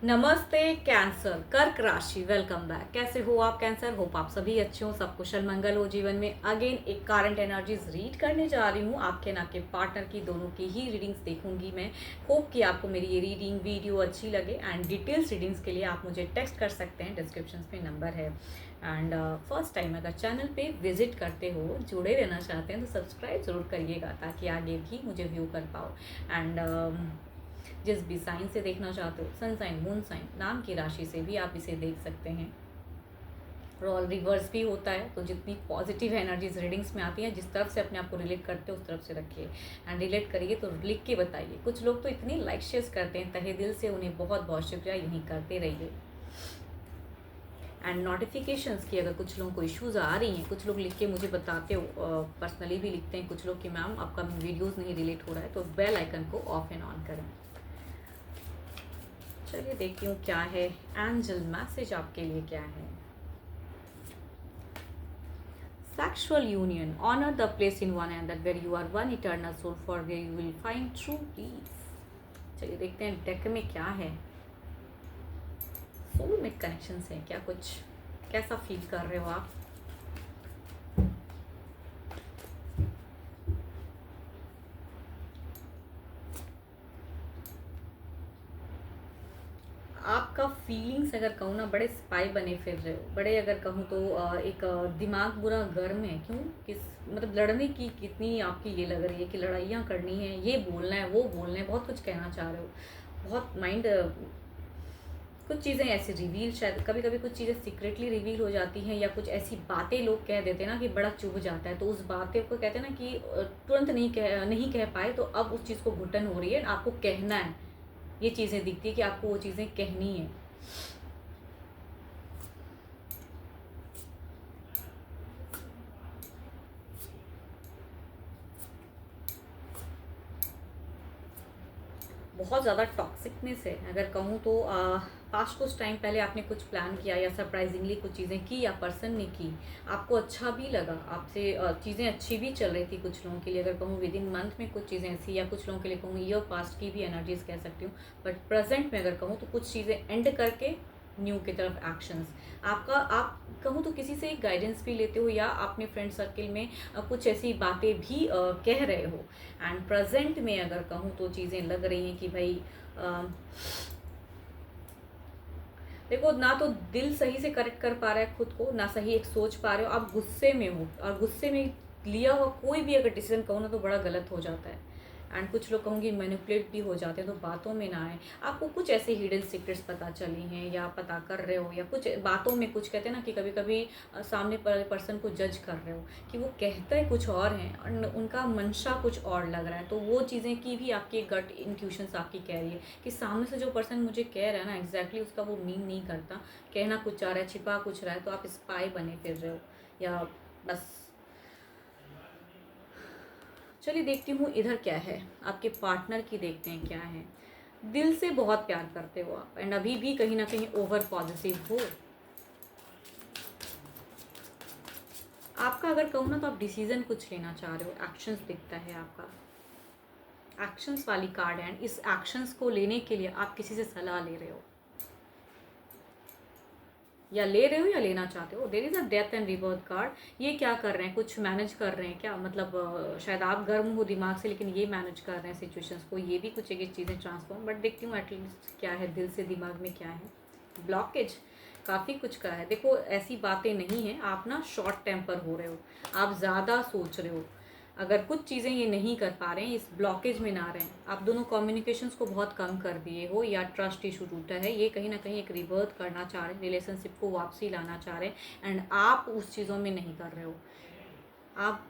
नमस्ते कैंसर कर्क राशि, वेलकम बैक। कैसे हो आप कैंसर? होप आप सभी अच्छे हो, सब कुशल मंगल हो जीवन में। अगेन एक करंट एनर्जीज रीड करने जा रही हूँ, आपके ना आपके पार्टनर की, दोनों की ही रीडिंग्स देखूंगी मैं। होप कि आपको मेरी ये रीडिंग वीडियो अच्छी लगे। एंड डिटेल्स रीडिंग्स के लिए आप मुझे टेक्स्ट कर सकते हैं, डिस्क्रिप्शन में नंबर है। एंड फर्स्ट टाइम अगर चैनल पे विजिट करते हो, जुड़े रहना चाहते हैं तो सब्सक्राइब ज़रूर करिएगा, ताकि आगे भी मुझे व्यू कर पाओ। एंड जिस भी साइन से देखना चाहते हो, सन साइन, मून साइन, नाम की राशि से भी आप इसे देख सकते हैं। रोल रिवर्स भी होता है, तो जितनी पॉजिटिव एनर्जीज रीडिंग्स में आती हैं, जिस तरफ से अपने आप को रिलेट करते हो उस तरफ से रखिए। एंड रिलेट करिए तो लिख के बताइए। कुछ लोग तो इतनी लाइक शेयर्स करते हैं तहे दिल से, उन्हें बहुत बहुत शुक्रिया, यही करते रहिए। एंड नोटिफिकेशंस की अगर कुछ लोगों को इश्यूज आ रही हैं, कुछ लोग लिख के मुझे बताते हो, पर्सनली भी लिखते हैं कुछ लोग कि मैम आपका वीडियोज़ नहीं रिलेट हो रहा है, तो बेल आइकन को ऑफ एंड ऑन करें। चलिए देखती हूँ क्या है एंजल मैसेज आपके लिए क्या है। Sexual union, honor the place in one another where you are one eternal soul, for where you will find true peace। चलिए देखते हैं डेक में क्या है। सोलमेट कनेक्शंस हैं क्या? कुछ कैसा फील कर रहे हो आप? आपका फीलिंग्स अगर कहूँ ना, बड़े स्पाई बने फिर रहे हो, बड़े अगर कहूँ तो एक दिमाग बुरा गर्म है। क्यों? किस मतलब लड़ने की कितनी आपकी ये लग रही है कि लड़ाइयाँ करनी है, ये बोलना है, वो बोलना है, बहुत कुछ कहना चाह रहे हो। बहुत माइंड, कुछ चीज़ें ऐसी रिवील, शायद कभी कभी कुछ चीज़ें सीक्रेटली रिवील हो जाती हैं, या कुछ ऐसी बातें लोग कह देते हैं ना कि बड़ा चुभ जाता है। तो उस बातें को कहते हैं ना कि तुरंत नहीं कह पाए, तो अब उस चीज़ को घुटन हो रही है, आपको कहना है। ये चीज़ें दिखती है कि आपको वो चीज़ें कहनी है। बहुत ज़्यादा टॉक्सिकनेस है अगर कहूँ तो। पास्ट कुछ टाइम पहले आपने कुछ प्लान किया, या सरप्राइजिंगली कुछ चीज़ें की, या पर्सन ने की, आपको अच्छा भी लगा, आपसे चीज़ें अच्छी भी चल रही थी कुछ लोगों के लिए। अगर कहूँ विद इन मंथ में कुछ चीज़ें ऐसी, या कुछ लोगों के लिए कहूँ ईयर पास्ट की भी एनर्जीज कह सकती हूँ। बट प्रेजेंट में अगर कहूँ तो कुछ चीज़ें एंड करके न्यू की तरफ एक्शंस आपका, आप कहूँ तो किसी से गाइडेंस भी लेते हो, या अपने फ्रेंड सर्किल में कुछ ऐसी बातें भी कह रहे हो। एंड प्रेजेंट में अगर कहूँ तो चीज़ें लग रही हैं कि भाई देखो, ना तो दिल सही से करेक्ट कर पा रहा है खुद को, ना सही एक सोच पा रहे हो, आप गुस्से में हो, और गुस्से में लिया हुआ कोई भी अगर डिसीजन कहूँ ना तो बड़ा गलत हो जाता है। एंड कुछ लोग कहूँगी मैनिपुलेट भी हो जाते हैं, तो बातों में ना आए। आपको कुछ ऐसे हिडन सीक्रेट्स पता चली हैं, या पता कर रहे हो, या कुछ बातों में कुछ कहते हैं ना कि कभी कभी सामने पर्सन को जज कर रहे हो कि वो कहते हैं कुछ और हैं और उनका मंशा कुछ और लग रहा है। तो वो चीज़ें की भी आपकी गट इंट्यूशंस आपकी कह रही है कि सामने से जो पर्सन मुझे कह रहा है ना, एग्जैक्टली उसका वो मीन नहीं करता, कहना कुछ चाह रहा है, छिपा कुछ रहा है। तो आप स्पाई बने फिर रहे हो, या बस। चलिए देखती हूँ इधर क्या है, आपके पार्टनर की देखते हैं क्या है। दिल से बहुत प्यार करते हो आप, एंड अभी भी कहीं ना कहीं ओवर पॉजिटिव हो। आपका अगर कहूँ ना तो आप डिसीजन कुछ लेना चाह रहे हो, एक्शंस दिखता है आपका, एक्शंस वाली कार्ड है। एंड इस एक्शंस को लेने के लिए आप किसी से सलाह ले रहे हो, या ले रहे हो या लेना चाहते हो। There is a death and rebirth card. ये क्या कर रहे हैं? कुछ मैनेज कर रहे हैं क्या? मतलब शायद आप गर्म हो दिमाग से, लेकिन ये मैनेज कर रहे हैं सिचुएशंस को। ये भी कुछ एक चीज़ें ट्रांसफॉर्म, बट देखती हूँ एटलीस्ट क्या है दिल से दिमाग में क्या है। ब्लॉकेज काफ़ी कुछ का है। देखो, ऐसी बातें नहीं हैं, आप ना शॉर्ट टेम्पर हो रहे हो, आप ज़्यादा सोच रहे हो। अगर कुछ चीज़ें ये नहीं कर पा रहे हैं, इस ब्लॉकेज में ना रहें, आप दोनों कम्युनिकेशंस को बहुत कम कर दिए हो, या ट्रस्ट इशू टूटा है, ये कहीं ना कहीं एक रिबर्थ करना चाह रहे हैं, रिलेशनशिप को वापसी लाना चाह रहे हैं। एंड आप उस चीज़ों में नहीं कर रहे हो। आप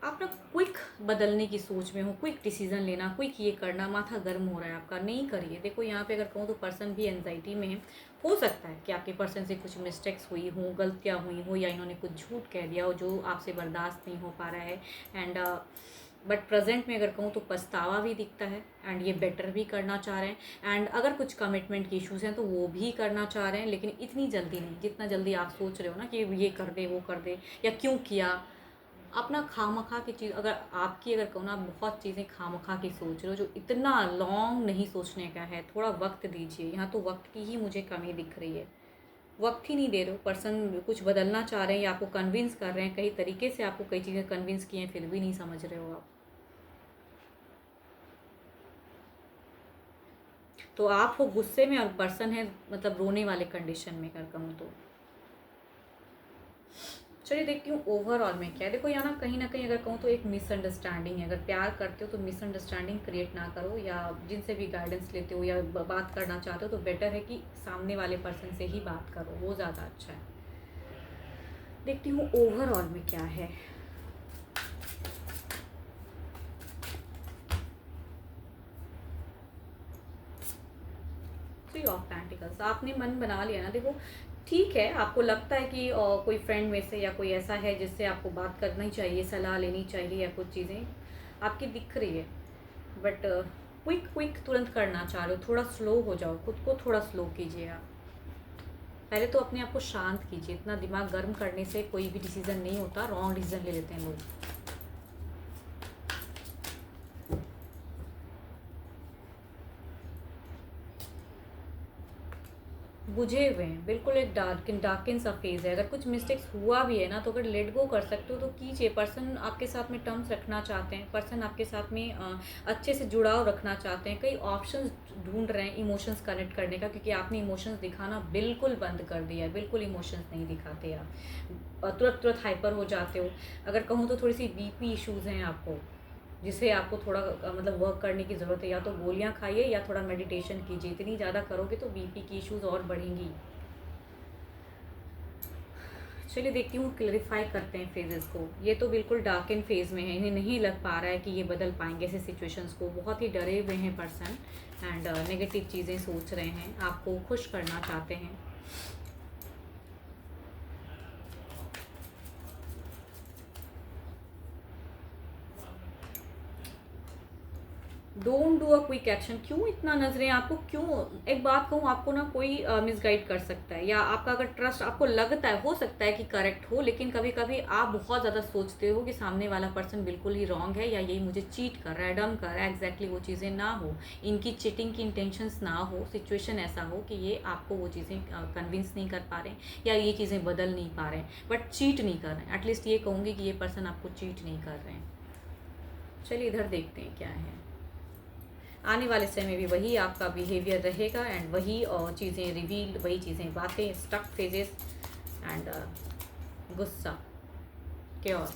आप ना क्विक बदलने की सोच में हो, क्विक डिसीजन लेना, क्विक ये करना, माथा गर्म हो रहा है आपका, नहीं करिए। देखो यहाँ पे अगर कहूँ तो पर्सन भी एनजाइटी में है। हो सकता है कि आपके पर्सन से कुछ मिस्टेक्स हुई हो, गलतियाँ हुई हो, या इन्होंने कुछ झूठ कह दिया हो जो आपसे बर्दाश्त नहीं हो पा रहा है। एंड बट प्रेजेंट में अगर कहूँ तो पछतावा भी दिखता है, एंड ये बेटर भी करना चाह रहे हैं। एंड अगर कुछ कमिटमेंट की इश्यूज़ हैं तो वो भी करना चाह रहे हैं, लेकिन इतनी जल्दी नहीं जितना जल्दी आप सोच रहे हो ना कि ये कर दे, वो कर दे, या क्यों किया। अपना खामखा की चीज़, अगर आपकी अगर कहूँ ना, आप बहुत चीज़ें खामखा की सोच रहे हो, जो इतना लॉन्ग नहीं सोचने का है। थोड़ा वक्त दीजिए, यहाँ तो वक्त की ही मुझे कमी दिख रही है। वक्त ही नहीं दे रहे हो। पर्सन कुछ बदलना चाह रहे हैं या आपको कन्विंस कर रहे हैं, कई तरीके से आपको कई चीज़ें कन्विंस की हैं, फिर भी नहीं समझ रहे हो आप। तो आप हो गुस्से में और पर्सन है मतलब रोने वाले कंडीशन में, अगर कहूँ तो। चलिए देखती हूँ ओवरऑल में क्या है। देखो यहाँ ना कहीं अगर कहूँ तो एक मिसअंडरस्टैंडिंग है। अगर प्यार करते हो तो मिसअंडरस्टैंडिंग क्रिएट ना करो, या जिनसे भी गाइडेंस लेते हो या बात करना चाहते हो तो बेटर है कि सामने वाले पर्सन से ही बात करो, वो ज़्यादा अच्छा है। देखती हूँ ओवरऑल में क्या है। थ्री ऑफ पेंटिकल्स, आपने मन बना लिया ना। देखो ठीक है, आपको लगता है कि कोई फ्रेंड में से या कोई ऐसा है जिससे आपको बात करना ही चाहिए, सलाह लेनी चाहिए, या कुछ चीज़ें आपकी दिख रही है, बट क्विक क्विक तुरंत करना चाह रहे हो। थोड़ा स्लो हो जाओ, खुद को थोड़ा स्लो कीजिए आप। पहले तो अपने आप को शांत कीजिए। इतना दिमाग गर्म करने से कोई भी डिसीजन नहीं होता, रॉन्ग डिसीजन ले लेते हैं लोग। बुझे हुए हैं, बिल्कुल एक डार्किन सा फेज़ है। अगर कुछ मिस्टेक्स हुआ भी है ना, तो अगर लेट गो कर सकते हो तो कीजिए। पर्सन आपके साथ में टर्म्स रखना चाहते हैं, पर्सन आपके साथ में अच्छे से जुड़ाव रखना चाहते हैं। कई ऑप्शंस ढूंढ रहे हैं इमोशंस कनेक्ट करने का, क्योंकि आपने इमोशंस दिखाना बिल्कुल बंद कर दिया है। बिल्कुल इमोशंस नहीं दिखाते आप, तुरंत तुरंत हाइपर हो जाते हो। अगर कहूँ तो थोड़ी सी बीपी इश्यूज़ हैं आपको, जिसे आपको थोड़ा मतलब वर्क करने की ज़रूरत है। या तो गोलियाँ खाइए या थोड़ा मेडिटेशन कीजिए। इतनी ज़्यादा करोगे तो बीपी की इश्यूज़ और बढ़ेंगी। चलिए देखती हूँ, क्लैरिफाई करते हैं फेजेस को। ये तो बिल्कुल डार्क इन फेज में है, इन्हें नहीं लग पा रहा है कि ये बदल पाएंगे ऐसे सिचुएशंस को। बहुत ही डरे हुए हैं पर्सन, एंड नेगेटिव चीज़ें सोच रहे हैं, आपको खुश करना चाहते हैं। Don't do a quick action. क्यों इतना नजरें आपको, क्यों? एक बात कहूँ, आपको ना कोई मिसगाइड कर सकता है, या आपका अगर ट्रस्ट आपको लगता है, हो सकता है कि करेक्ट हो, लेकिन कभी कभी आप बहुत ज़्यादा सोचते हो कि सामने वाला पर्सन बिल्कुल ही रॉन्ग है, या यही मुझे चीट कर रहा है, डम कर रहा है। एग्जैक्टली वो चीज़ें ना हो, इनकी चीटिंग की इंटेंशंस ना हो, सिचुएशन ऐसा हो कि ये आपको वो चीज़ें कन्विंस नहीं कर पा रहे हैं, या ये चीज़ें बदल नहीं पा रहे हैं, बट चीट नहीं कर रहे हैं। एटलीस्ट ये कहूँगी कि ये पर्सन आपको चीट नहीं कर रहे हैं। चलिए इधर देखते हैं क्या है। आने वाले समय में भी वही आपका बिहेवियर रहेगा, एंड वही चीज़ें रिवील, वही चीज़ें, बातें, स्टक फेजेस, एंड गुस्सा, chaos।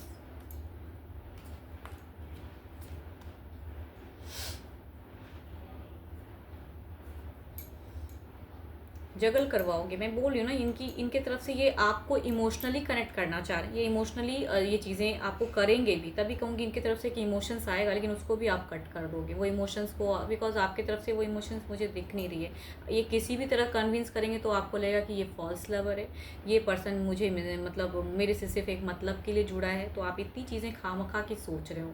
जगल करवाओगे, मैं बोल रही हूँ ना, इनकी इनके तरफ से ये आपको इमोशनली कनेक्ट करना चाह रहे हैं। ये इमोशनली ये चीज़ें आपको करेंगे भी, तभी कहूँगी इनकी तरफ से कि इमोशंस आएगा, लेकिन उसको भी आप कट कर दोगे वो इमोशंस को, बिकॉज आपकी तरफ से वो इमोशंस मुझे दिख नहीं रही है। ये किसी भी तरह कन्विंस करेंगे तो आपको लगेगा कि ये फॉल्स लवर है, ये पर्सन मुझे मतलब मेरे से सिर्फ एक मतलब के लिए जुड़ा है। तो आप इतनी चीज़ें खामखा की सोच रहे हो,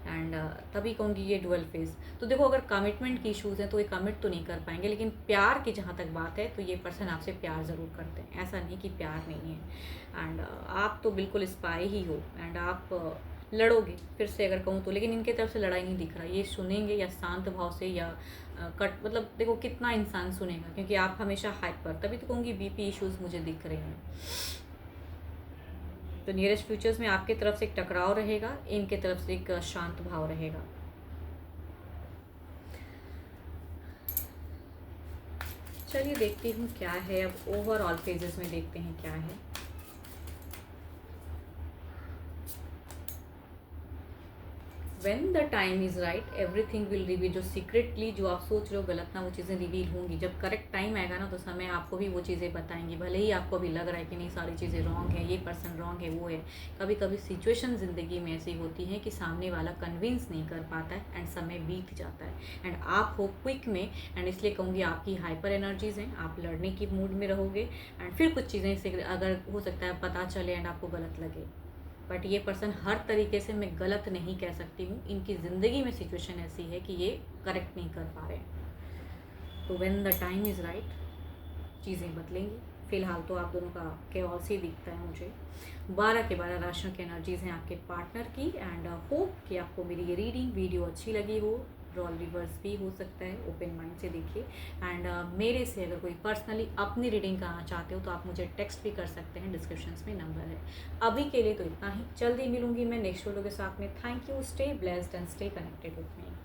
एंड तभी कहूँगी ये डुअल फेज। तो देखो, अगर कमिटमेंट की इशूज़ हैं तो ये कमिट तो नहीं कर पाएंगे, लेकिन प्यार की जहाँ तक बात है तो ये पर्सन आपसे प्यार ज़रूर करते हैं, ऐसा नहीं कि प्यार नहीं है। एंड आप तो बिल्कुल स्पाई ही हो, एंड आप लड़ोगे फिर से अगर कहूँ तो, लेकिन इनके तरफ से लड़ाई नहीं दिख रहा। ये सुनेंगे या शांत भाव से, या कट मतलब देखो कितना इंसान सुनेगा, क्योंकि आप हमेशा हाइपर, तभी तो कहूँगी बीपी इश्यूज़ मुझे दिख रहे हैं। तो नियरेस्ट फ्यूचर्स में आपके तरफ से एक टकराव रहेगा, इनके तरफ से एक शांत भाव रहेगा। चलिए देखती हूँ क्या है। अब ओवरऑल फेजेस में देखते हैं क्या है। When the time is right everything will reveal. जो सीक्रेटली जो आप सोच रहे हो गलत ना, वो चीज़ें रिवील होंगी। जब करेक्ट टाइम आएगा ना, तो समय आपको भी वो चीज़ें बताएंगी। भले ही आपको भी लग रहा है कि नहीं, सारी चीज़ें रॉन्ग है, ये पर्सन रॉन्ग है, वो है। कभी कभी सिचुएशन ज़िंदगी में ऐसी होती है कि सामने वाला कन्विंस नहीं कर पाता है, एंड समय बीत जाता है, एंड आप हो क्विक में। एंड इसलिए कहूँगी आपकी हाइपर एनर्जीज़ हैं, आप लड़ने की मूड में रहोगे, एंड फिर कुछ चीज़ें से अगर हो सकता है पता चले एंड आपको गलत लगे। बट ये पर्सन हर तरीके से मैं गलत नहीं कह सकती हूँ, इनकी ज़िंदगी में सिचुएशन ऐसी है कि ये करेक्ट नहीं कर पा रहे हैं। तो when the time is right चीज़ें बदलेंगी, फ़िलहाल तो आप दोनों का केओस ही दिखता है मुझे। 12 के 12 राशियों की एनर्जीज़ हैं आपके पार्टनर की, एंड होप कि आपको मेरी ये रीडिंग वीडियो अच्छी लगी हो। रोल रिवर्स भी हो सकता है, ओपन माइंड से देखिए। एंड मेरे से अगर कोई पर्सनली अपनी रीडिंग कराना चाहते हो तो आप मुझे टेक्स्ट भी कर सकते हैं, डिस्क्रिप्शन में नंबर है। अभी के लिए तो इतना ही, जल्दी मिलूंगी मैं नेक्स्ट वीडियो के साथ में। Thank you, stay blessed and stay connected with me.